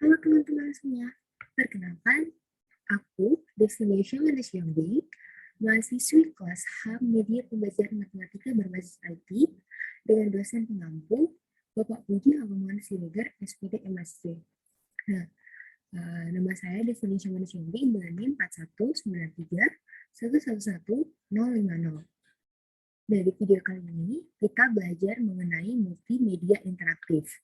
Halo teman-teman semua, perkenalkan, aku Destination Malaysia Week, mahasiswi kelas H Media Pembelajaran Matematika berbasis IT dengan dosen pengampu Bapak Budi Haloman Siregar, SPD MSc. Nah, nama saya Destination Malaysia Week dengan NIM 4193111050. Dari video kali ini, kita belajar mengenai multimedia interaktif.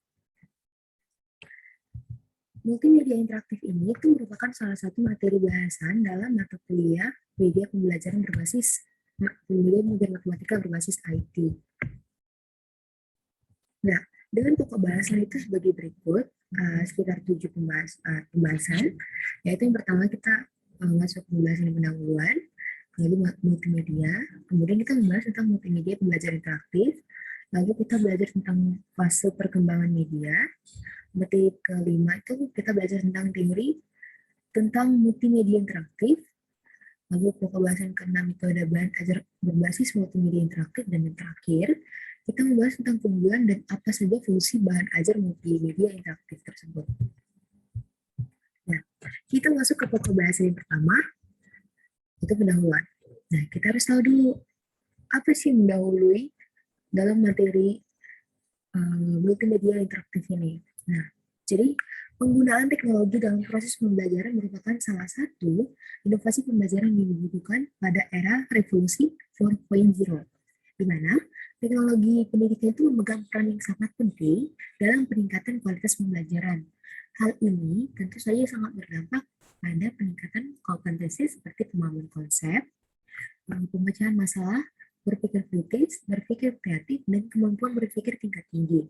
Multimedia interaktif ini itu merupakan salah satu materi bahasan dalam mata kuliah media pembelajaran berbasis matematika berbasis IT. Nah, dengan pokok bahasan itu sebagai berikut, sekitar 7 pembahasan, yaitu yang pertama kita masuk pembahasan pendahuluan, lalu multimedia, kemudian kita membahas tentang multimedia pembelajaran interaktif, lalu kita belajar tentang fase perkembangan media. Materi kelima itu kita belajar tentang teori tentang multimedia interaktif, lalu pokok bahasan keenam itu ada bahan ajar berbasis multimedia interaktif, dan yang terakhir kita membahas tentang keunggulan dan apa saja fungsi bahan ajar multimedia interaktif tersebut. Nah, kita masuk ke pokok bahasan yang pertama, itu pendahuluan. Nah, kita harus tahu dulu apa sih yang mendahului dalam materi multimedia interaktif ini. Nah, jadi penggunaan teknologi dalam proses pembelajaran merupakan salah satu inovasi pembelajaran yang dibutuhkan pada era revolusi 4.0, di mana teknologi pendidikan itu memegang peran yang sangat penting dalam peningkatan kualitas pembelajaran. Hal ini tentu saja sangat berdampak pada peningkatan kompetensi seperti pemahaman konsep, pemecahan masalah, berpikir kritis, berpikir kreatif, dan kemampuan berpikir tingkat tinggi.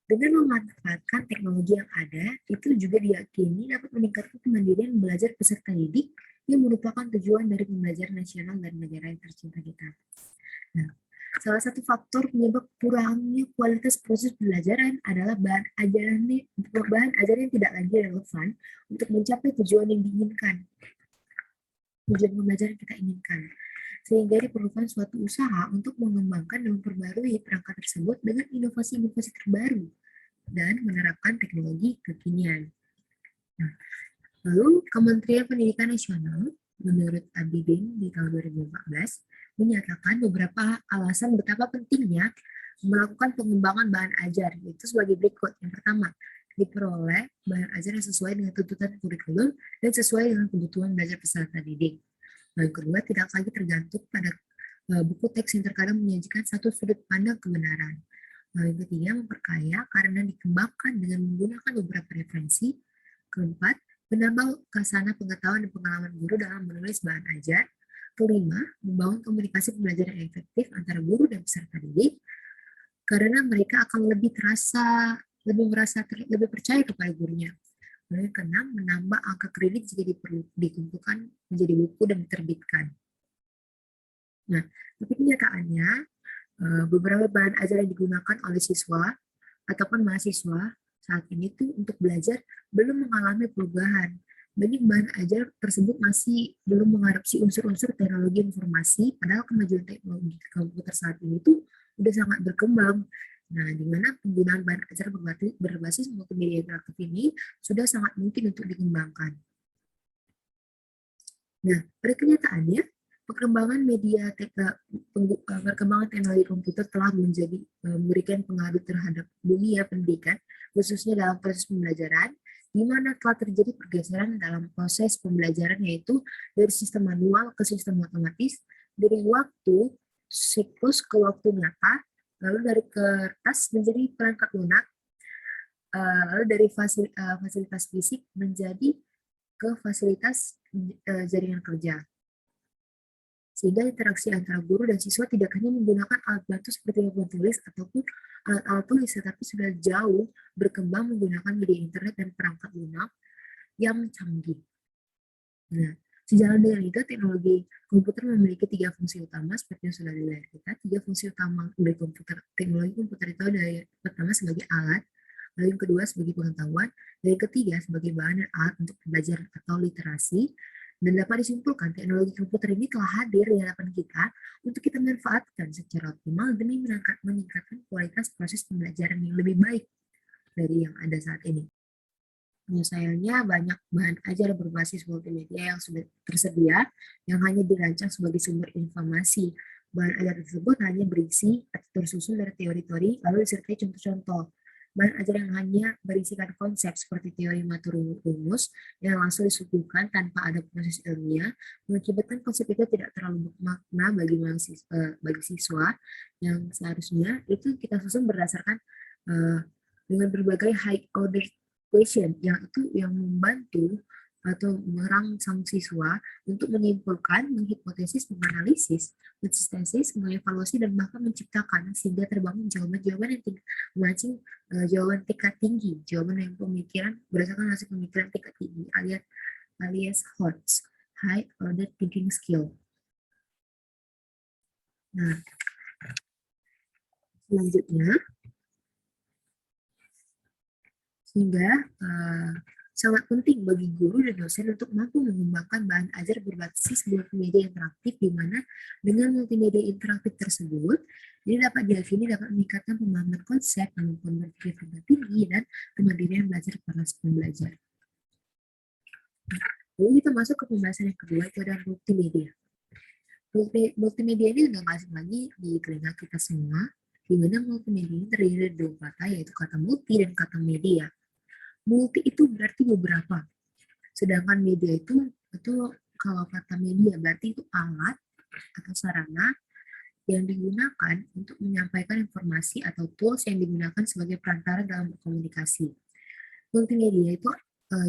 Dengan memanfaatkan teknologi yang ada, itu juga diyakini dapat meningkatkan kemandirian belajar peserta didik yang merupakan tujuan dari pembelajaran nasional dan negara yang tercinta kita. Nah, salah satu faktor penyebab kurangnya kualitas proses pembelajaran adalah bahan ajaran yang tidak lagi relevan untuk mencapai tujuan yang diinginkan, tujuan pembelajaran kita inginkan, sehingga diperlukan suatu usaha untuk mengembangkan dan memperbarui perangkat tersebut dengan inovasi-inovasi terbaru dan menerapkan teknologi kekinian. Nah, lalu Kementerian Pendidikan Nasional menurut Abidin di tahun 2014 menyatakan beberapa alasan betapa pentingnya melakukan pengembangan bahan ajar, yaitu sebagai berikut. Yang pertama, diperoleh bahan ajar yang sesuai dengan tuntutan kurikulum dan sesuai dengan kebutuhan belajar peserta didik. Yang kedua, tidak lagi tergantung pada buku teks yang terkadang menyajikan satu sudut pandang kebenaran. Yang ketiga, memperkaya karena dikembangkan dengan menggunakan beberapa referensi. Keempat, menambah kasana pengetahuan dan pengalaman guru dalam menulis bahan ajar. Kelima, membangun komunikasi pembelajaran yang efektif antara guru dan peserta didik, karena mereka akan lebih percaya kepada gurunya. Lalu yang keenam, menambah angka kredit jika dikumpulkan menjadi buku dan diterbitkan. Nah, tapi kenyataannya beberapa bahan ajar yang digunakan oleh siswa ataupun mahasiswa saat ini tuh untuk belajar belum mengalami perubahan. Banyak bahan ajar tersebut masih belum mengadopsi unsur-unsur teknologi informasi, padahal kemajuan teknologi komputer saat ini tuh udah sangat berkembang. Nah, di mana penggunaan bahan ajar berbasis multimedia interaktif ini sudah sangat mungkin untuk dikembangkan. Nah, pada kenyataannya, perkembangan teknologi komputer telah memberikan pengaruh terhadap dunia pendidikan, khususnya dalam proses pembelajaran, di mana telah terjadi pergeseran dalam proses pembelajaran, yaitu dari sistem manual ke sistem otomatis, dari waktu siklus ke waktu nyata, lalu dari kertas menjadi perangkat lunak, lalu dari fasilitas fisik menjadi ke fasilitas jaringan kerja. Sehingga interaksi antara guru dan siswa tidak hanya menggunakan alat bantu seperti papan tulis ataupun alat-alat tulis, tetapi sudah jauh berkembang menggunakan media internet dan perangkat lunak yang canggih. Nah, sejalan dengan itu, teknologi komputer memiliki 3 fungsi utama seperti yang sudah dilihat kita. 3 fungsi utama dari teknologi komputer itu ada pertama sebagai alat, lalu yang kedua sebagai pengetahuan, dan yang ketiga sebagai bahan dan alat untuk pembelajaran atau literasi. Dan dapat disimpulkan, teknologi komputer ini telah hadir di hadapan kita untuk kita manfaatkan secara optimal demi meningkatkan kualitas proses pembelajaran yang lebih baik dari yang ada saat ini. Sayangnya banyak bahan ajar berbasis multimedia yang sudah tersedia yang hanya dirancang sebagai sumber informasi. Bahan ajar tersebut hanya berisi atau tersusun dari teori-teori lalu disertai contoh-contoh. Bahan ajar yang hanya berisikan konsep seperti teori mata rumus yang langsung disuguhkan tanpa ada proses ilmiah mengakibatkan konsep itu tidak terlalu bermakna bagi siswa yang seharusnya itu kita susun berdasarkan dengan berbagai high order question yang itu yang membantu atau merangsang siswa untuk menyimpulkan, menghipotesis, menganalisis, mensintesis, mengevaluasi, dan bahkan menciptakan sehingga terbangun jawaban-jawaban yang memancing jawaban tingkat tinggi, jawaban yang pemikiran berdasarkan hasil pemikiran tingkat tinggi alias HOTS, High Order Thinking Skill. Nah, selanjutnya sehingga sangat penting bagi guru dan dosen untuk mampu mengembangkan bahan ajar berbasis multimedia interaktif di mana dengan multimedia interaktif tersebut ini dapat diakini dapat meningkatkan pemahaman konsep, kemampuan berpikir tinggi dan kemandirian belajar para pembelajar. Lalu kita masuk ke pembahasan yang kedua, itu adalah multimedia. Multimedia ini udah nggak asing lagi di telinga kita semua, di mana multimedia ini terdiri dari dua kata, yaitu kata multi dan kata media. Multi itu berarti beberapa. Sedangkan media itu kalau kata media berarti itu alat atau sarana yang digunakan untuk menyampaikan informasi atau tools yang digunakan sebagai perantara dalam berkomunikasi. Multimedia itu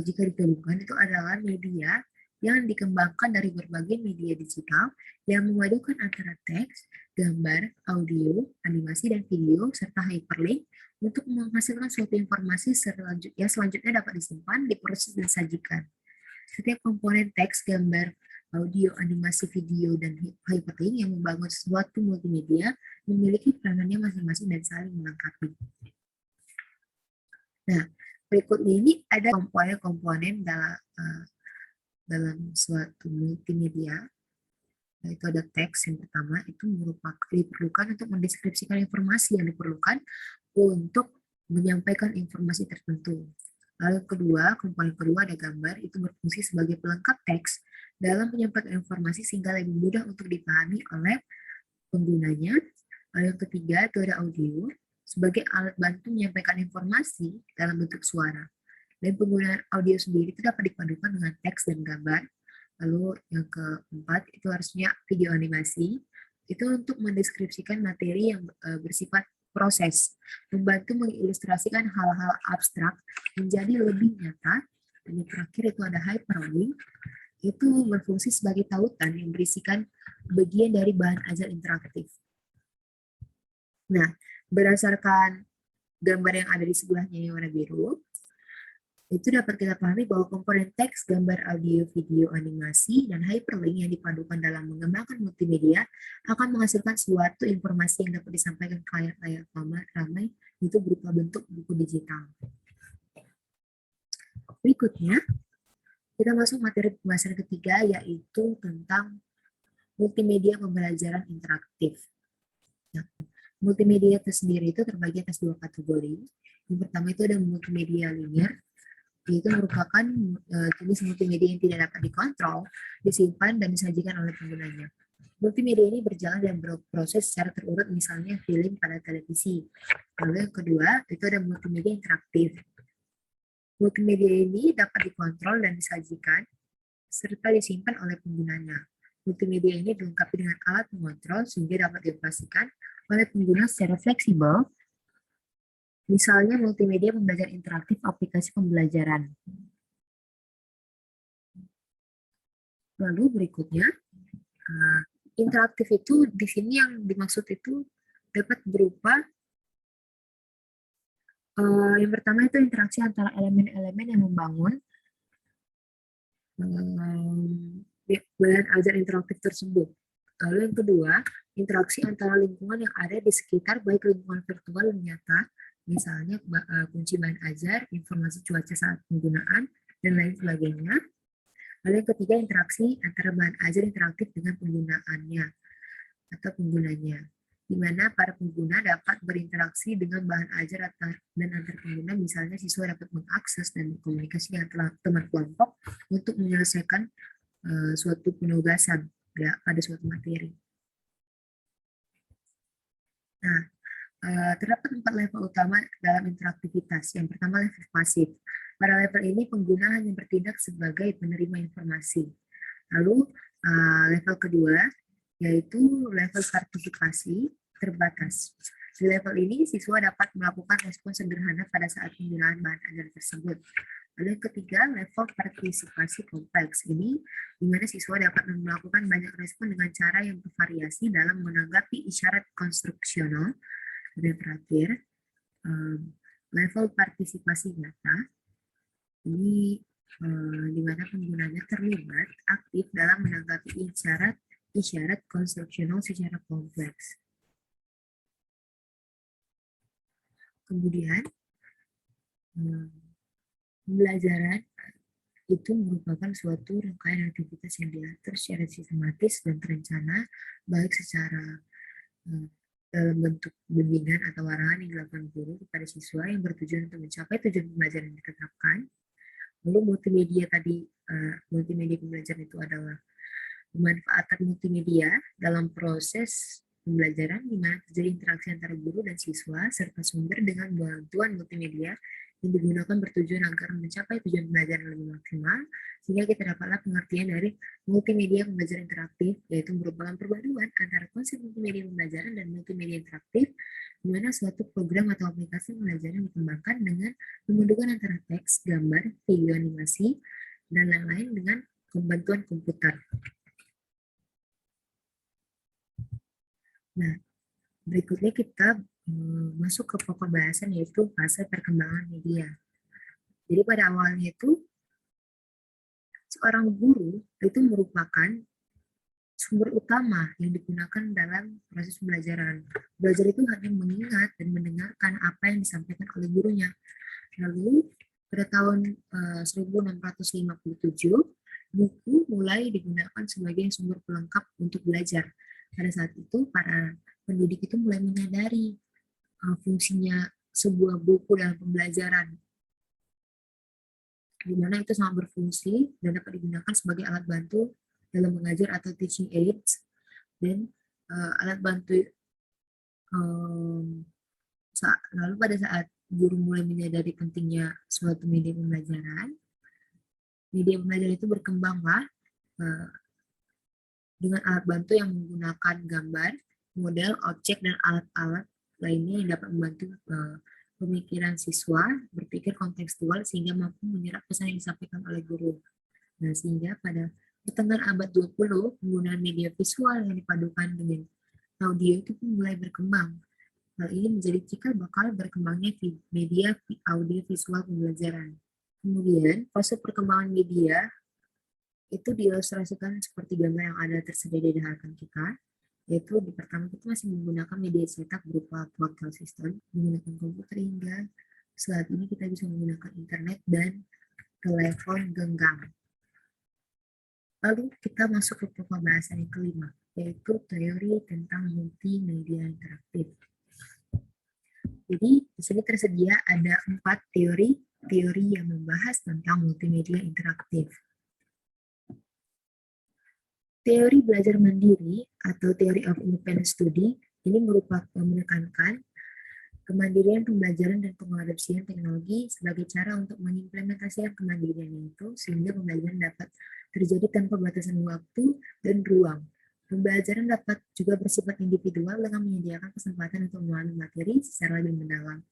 jika digabungkan itu adalah media yang dikembangkan dari berbagai media digital yang memadukan antara teks, gambar, audio, animasi, dan video, serta hyperlink untuk menghasilkan suatu informasi selanjutnya dapat disimpan, diproses, dan disajikan. Setiap komponen teks, gambar, audio, animasi, video, dan hyperlink yang membangun suatu multimedia memiliki peranannya masing-masing dan saling melengkapi. Nah, berikutnya ini ada komponen-komponen dalam suatu multimedia, yaitu ada teks yang pertama, itu diperlukan untuk mendeskripsikan informasi yang diperlukan untuk menyampaikan informasi tertentu. Lalu komponen kedua ada gambar, itu berfungsi sebagai pelengkap teks dalam menyampaikan informasi sehingga lebih mudah untuk dipahami oleh penggunanya. Lalu yang ketiga itu ada audio, sebagai alat bantu menyampaikan informasi dalam bentuk suara. Dan penggunaan audio sendiri itu dapat dipadukan dengan teks dan gambar. Lalu yang keempat itu harusnya video animasi, itu untuk mendeskripsikan materi yang bersifat proses, membantu mengilustrasikan hal-hal abstrak menjadi lebih nyata. Dan yang terakhir itu ada hyperlink, itu berfungsi sebagai tautan yang berisikan bagian dari bahan ajar interaktif. Nah, berdasarkan gambar yang ada di sebelahnya yang warna biru, itu dapat kita pahami bahwa komponen teks, gambar, audio, video, animasi, dan hyperlink yang dipadukan dalam mengembangkan multimedia akan menghasilkan suatu informasi yang dapat disampaikan ke layar ramai itu berupa bentuk buku digital. Berikutnya, kita masuk materi pembahasan ketiga, yaitu tentang multimedia pembelajaran interaktif. Nah, multimedia itu sendiri itu terbagi atas dua kategori. Yang pertama itu ada multimedia linear, yaitu merupakan jenis multimedia yang tidak dapat dikontrol, disimpan, dan disajikan oleh penggunanya. Multimedia ini berjalan dan berproses secara terurut, misalnya film pada televisi. Lalu yang kedua, itu ada multimedia interaktif. Multimedia ini dapat dikontrol dan disajikan, serta disimpan oleh penggunanya. Multimedia ini dilengkapi dengan alat pengontrol sehingga dapat dioperasikan oleh pengguna secara fleksibel. Misalnya multimedia pembelajaran interaktif aplikasi pembelajaran. Lalu berikutnya, interaktif itu di sini yang dimaksud itu dapat berupa yang pertama itu interaksi antara elemen-elemen yang membangun bahan ajar interaktif tersebut. Lalu yang kedua, interaksi antara lingkungan yang ada di sekitar baik lingkungan virtual dan nyata, misalnya kunci bahan ajar, informasi cuaca saat penggunaan, dan lain sebagainya. Lalu yang ketiga, interaksi antara bahan ajar interaktif dengan penggunaannya atau penggunanya. di mana para pengguna dapat berinteraksi dengan bahan ajar dan antar pengguna, misalnya siswa dapat mengakses dan berkomunikasi dengan teman kelompok untuk menyelesaikan suatu penugasan ya, pada suatu materi. Nah, terdapat 4 level utama dalam interaktivitas. Yang pertama, level pasif. Pada level ini, pengguna hanya bertindak sebagai penerima informasi. Lalu, level kedua, yaitu level partisipasi terbatas. Di level ini, siswa dapat melakukan respon sederhana pada saat penggunaan bahan ajar tersebut. Lalu yang ketiga, level partisipasi kompleks. Ini di mana siswa dapat melakukan banyak respon dengan cara yang bervariasi dalam menanggapi isyarat konstruksional. Dan terakhir, level partisipasi nyata. Ini di mana penggunanya terlibat aktif dalam menanggapi isyarat konstruksional secara kompleks. Kemudian, pembelajaran itu merupakan suatu rangkaian aktivitas yang diatur secara sistematis dan terencana, baik secara dalam bentuk bimbingan atau arahan yang dilakukan guru kepada siswa yang bertujuan untuk mencapai tujuan pembelajaran yang ditetapkan. Lalu multimedia pembelajaran itu adalah pemanfaatan multimedia dalam proses pembelajaran di mana terjadi interaksi antara guru dan siswa serta sumber dengan bantuan multimedia yang digunakan bertujuan agar mencapai tujuan pembelajaran lebih maksimal, sehingga kita dapatlah pengertian dari multimedia pembelajaran interaktif, yaitu merupakan perpaduan antara konsep multimedia pembelajaran dan multimedia interaktif, di mana suatu program atau aplikasi pembelajaran dikembangkan dengan memadukan antara teks, gambar, video animasi, dan lain-lain dengan bantuan komputer. Nah, berikutnya kita masuk ke pokok bahasan, yaitu fase perkembangan media. Jadi pada awalnya itu, seorang guru itu merupakan sumber utama yang digunakan dalam proses pembelajaran. Belajar itu hanya mengingat dan mendengarkan apa yang disampaikan oleh gurunya. Lalu, pada tahun 1657, buku mulai digunakan sebagai sumber pelengkap untuk belajar. Pada saat itu, para pendidik itu mulai menyadari fungsinya sebuah buku dalam pembelajaran, di mana itu sangat berfungsi dan dapat digunakan sebagai alat bantu dalam mengajar atau teaching aids, dan alat bantu. Lalu pada saat guru mulai menyadari pentingnya suatu media pembelajaran itu berkembanglah dengan alat bantu yang menggunakan gambar, model, objek, dan alat-alat lainnya yang dapat membantu pemikiran siswa berpikir kontekstual sehingga mampu menyerap pesan yang disampaikan oleh guru. Nah, sehingga pada pertengahan abad 20, penggunaan media visual yang dipadukan dengan audio itu pun mulai berkembang. Hal ini menjadi cikal bakal berkembangnya media audio visual pembelajaran. Kemudian, fase perkembangan media itu diilustrasikan seperti gambar yang ada tersedia di hadapan kita, yaitu di pertama kita masih menggunakan media cetak berupa portal system, menggunakan komputer, hingga saat ini kita bisa menggunakan internet dan telepon genggam. Lalu kita masuk ke pembahasan yang kelima, yaitu teori tentang multimedia interaktif. Jadi di sini tersedia ada 4 teori yang membahas tentang multimedia interaktif. Teori belajar mandiri atau Theory of Independent Study ini merupakan menekankan kemandirian pembelajaran dan pengadopsian teknologi sebagai cara untuk mengimplementasikan kemandirian itu sehingga pembelajaran dapat terjadi tanpa batasan waktu dan ruang. Pembelajaran dapat juga bersifat individual dengan menyediakan kesempatan untuk memahami materi secara lebih mendalam.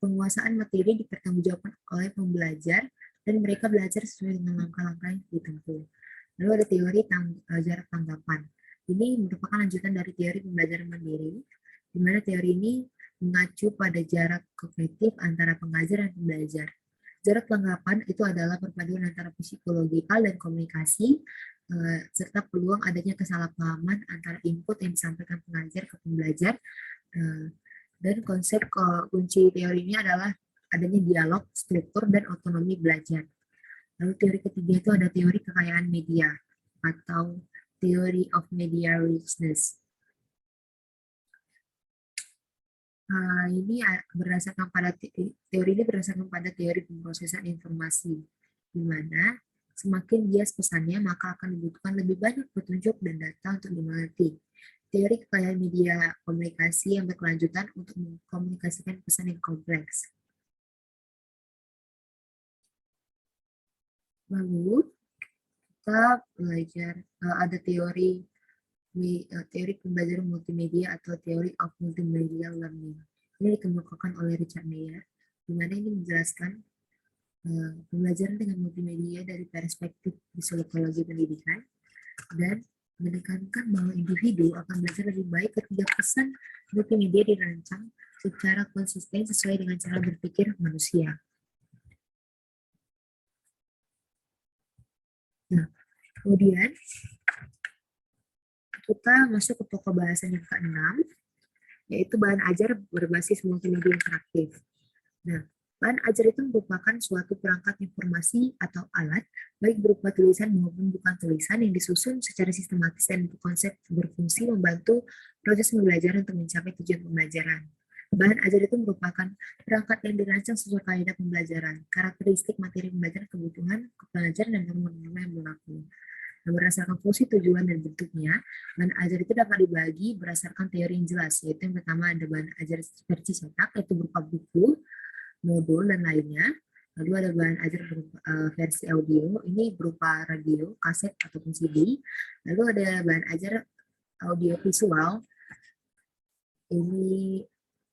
Penguasaan materi dipertanggungjawabkan oleh pembelajar dan mereka belajar sesuai dengan langkah-langkah yang ditempuh. Lalu ada teori jarak tanggapan. Ini merupakan lanjutan dari teori pembelajaran mandiri, di mana teori ini mengacu pada jarak kognitif antara pengajar dan pembelajar. Jarak tanggapan itu adalah perpaduan antara psikologikal dan komunikasi, serta peluang adanya kesalahpahaman antara input yang disampaikan pengajar ke pembelajar. Dan konsep kunci teori ini adalah adanya dialog, struktur, dan otonomi belajar. Lalu teori ketiga itu ada teori kekayaan media atau Theory of Media Richness. Ini berdasarkan pada teori ini berdasarkan pada teori pemrosesan informasi, di mana semakin bias pesannya maka akan dibutuhkan lebih banyak petunjuk dan data untuk dimengerti. Teori kekayaan media komunikasi yang berkelanjutan untuk mengkomunikasikan pesan yang kompleks. Lalu kita belajar ada teori pembelajaran multimedia atau teori of multimedia learning. Ini dikemukakan oleh Richard Mayer, di mana ini menjelaskan pembelajaran dengan multimedia dari perspektif psikologi pendidikan dan menekankan bahwa individu akan belajar lebih baik ketika pesan multimedia dirancang secara konsisten sesuai dengan cara berpikir manusia. Nah, kemudian kita masuk ke pokok bahasan yang ke-6, yaitu bahan ajar berbasis multimedia interaktif. Nah, bahan ajar itu merupakan suatu perangkat informasi atau alat, baik berupa tulisan maupun bukan tulisan yang disusun secara sistematis dan berkonsep berfungsi membantu proses pembelajaran untuk mencapai tujuan pembelajaran. Bahan ajar itu merupakan perangkat yang dirancang sesuai kaidah pembelajaran, karakteristik materi pembelajaran, kebutuhan pelajar, dan norma-norma yang berlaku. Nah, berdasarkan fungsi, tujuan, dan bentuknya, bahan ajar itu dapat dibagi berdasarkan teori yang jelas, yaitu yang pertama ada bahan ajar versi cetak, yaitu berupa buku, modul, dan lainnya. Lalu ada bahan ajar berupa, versi audio, ini berupa radio, kaset, ataupun CD. Lalu ada bahan ajar audio visual, ini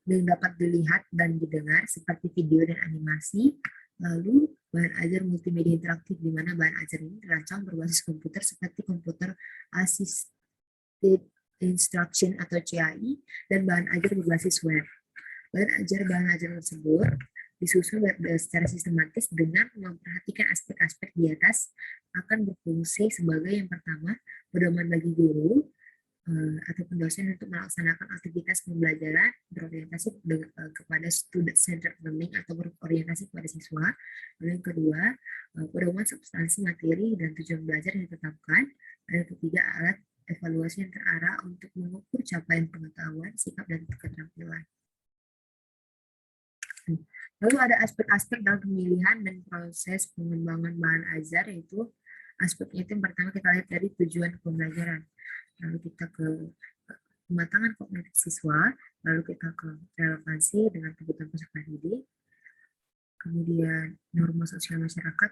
yang dapat dilihat dan didengar seperti video dan animasi. Lalu bahan ajar multimedia interaktif, di mana bahan ajar ini dirancang berbasis komputer seperti komputer assisted instruction atau CAI, dan bahan ajar berbasis web. Bahan ajar tersebut disusun secara sistematis dengan memperhatikan aspek-aspek di atas, akan berfungsi sebagai yang pertama, pedoman bagi guru ataupun dosen untuk melaksanakan aktivitas pembelajaran berorientasi kepada student centered learning atau berorientasi kepada siswa. Lalu yang kedua, pedoman substansi materi dan tujuan belajar yang ditetapkan. Dan yang ketiga, alat evaluasi yang terarah untuk mengukur capaian pengetahuan, sikap, dan keterampilan. Lalu ada aspek-aspek dalam pemilihan dan proses pengembangan bahan ajar, yaitu aspeknya itu yang pertama kita lihat dari tujuan pembelajaran. Lalu kita ke kematangan kognitif siswa, lalu kita ke relevansi dengan kebutuhan peserta didik, kemudian norma sosial masyarakat,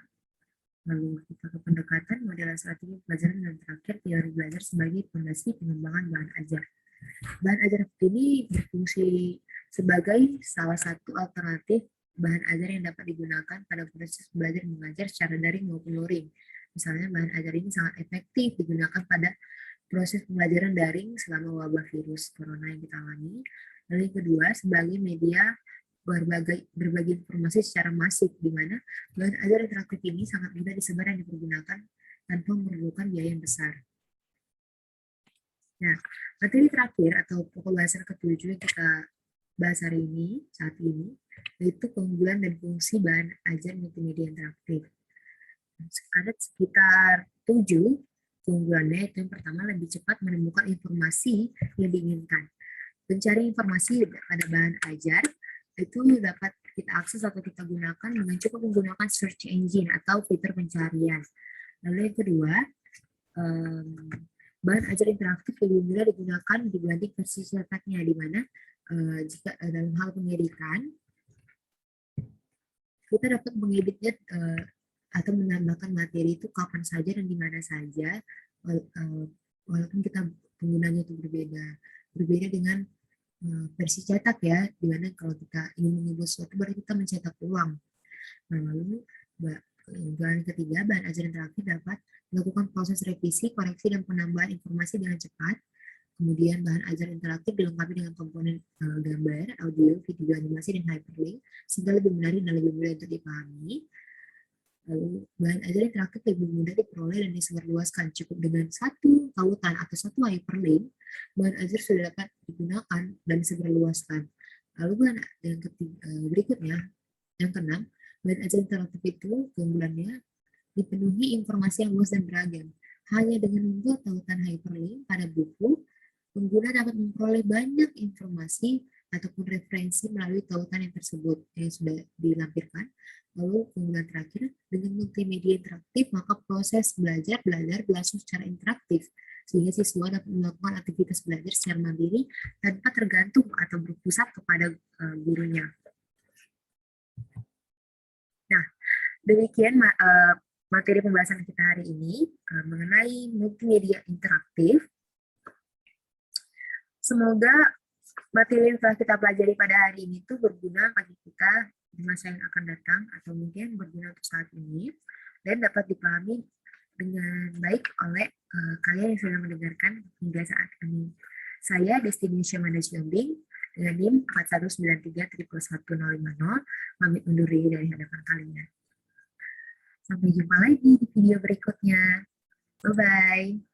lalu kita ke pendekatan, model strategi pelajaran, dan terakhir teori belajar sebagai fondasi pengembangan bahan ajar. Bahan ajar ini berfungsi sebagai salah satu alternatif bahan ajar yang dapat digunakan pada proses belajar mengajar secara daring maupun luring. Misalnya bahan ajar ini sangat efektif digunakan pada proses pembelajaran daring selama wabah virus corona yang kita alami. Lalu yang kedua, sebagai media berbagi informasi secara masif, di mana bahan ajar interaktif ini sangat mudah disebar dan dipergunakan tanpa memerlukan biaya yang besar. Nah, materi terakhir atau pokok bahasan ke-7 yang kita bahas hari ini, saat ini, yaitu keunggulan dan fungsi bahan ajar multimedia interaktif. Ada sekitar 7 keunggulannya, itu yang pertama lebih cepat menemukan informasi yang diinginkan. Mencari informasi pada bahan ajar itu dapat kita akses atau kita gunakan dengan cukup menggunakan search engine atau fitur pencarian. Lalu yang kedua, bahan ajar interaktif lebih mudah digunakan dibanding versi cetaknya, di mana jika dalam hal pengeditan kita dapat mengeditnya atau menambahkan materi itu kapan saja dan di mana saja, walaupun kita penggunanya itu berbeda dengan versi cetak ya, di mana kalau kita ingin mengubah sesuatu berarti kita mencetak ulang. Nah, lalu bahan ketiga, bahan ajar interaktif dapat melakukan proses revisi, koreksi, dan penambahan informasi dengan cepat. Kemudian bahan ajar interaktif dilengkapi dengan komponen gambar, audio, video, animasi, dan hyperlink, sehingga lebih menarik dan lebih mudah untuk dipahami. Lalu bahan ajar interaktif lebih mudah diperoleh dan disebarluaskan. Cukup dengan satu tautan atau satu hyperlink, bahan ajar sudah dapat digunakan dan disebarluaskan. Lalu bahan yang berikutnya, yang keenam, bahan ajar interaktif itu keunggulannya dipenuhi informasi yang luas dan beragam. Hanya dengan membuat tautan hyperlink pada buku, pengguna dapat memperoleh banyak informasi ataupun referensi melalui tautan yang tersebut yang sudah dilampirkan. Lalu kemudian terakhir, dengan multimedia interaktif, maka proses belajar berlangsung secara interaktif, sehingga siswa dapat melakukan aktivitas belajar secara mandiri tanpa tergantung atau berpusat kepada gurunya. Nah, demikian materi pembahasan kita hari ini mengenai multimedia interaktif. Semoga materi yang telah kita pelajari pada hari ini itu berguna bagi kita di masa yang akan datang, atau mungkin berguna untuk saat ini, dan dapat dipahami dengan baik oleh kalian yang sudah mendengarkan hingga saat ini. Saya Destination Management Bank dengan NIM 4193 11150, pamit undur diri dari hadapan kalian. Sampai jumpa lagi di video berikutnya. Bye-bye.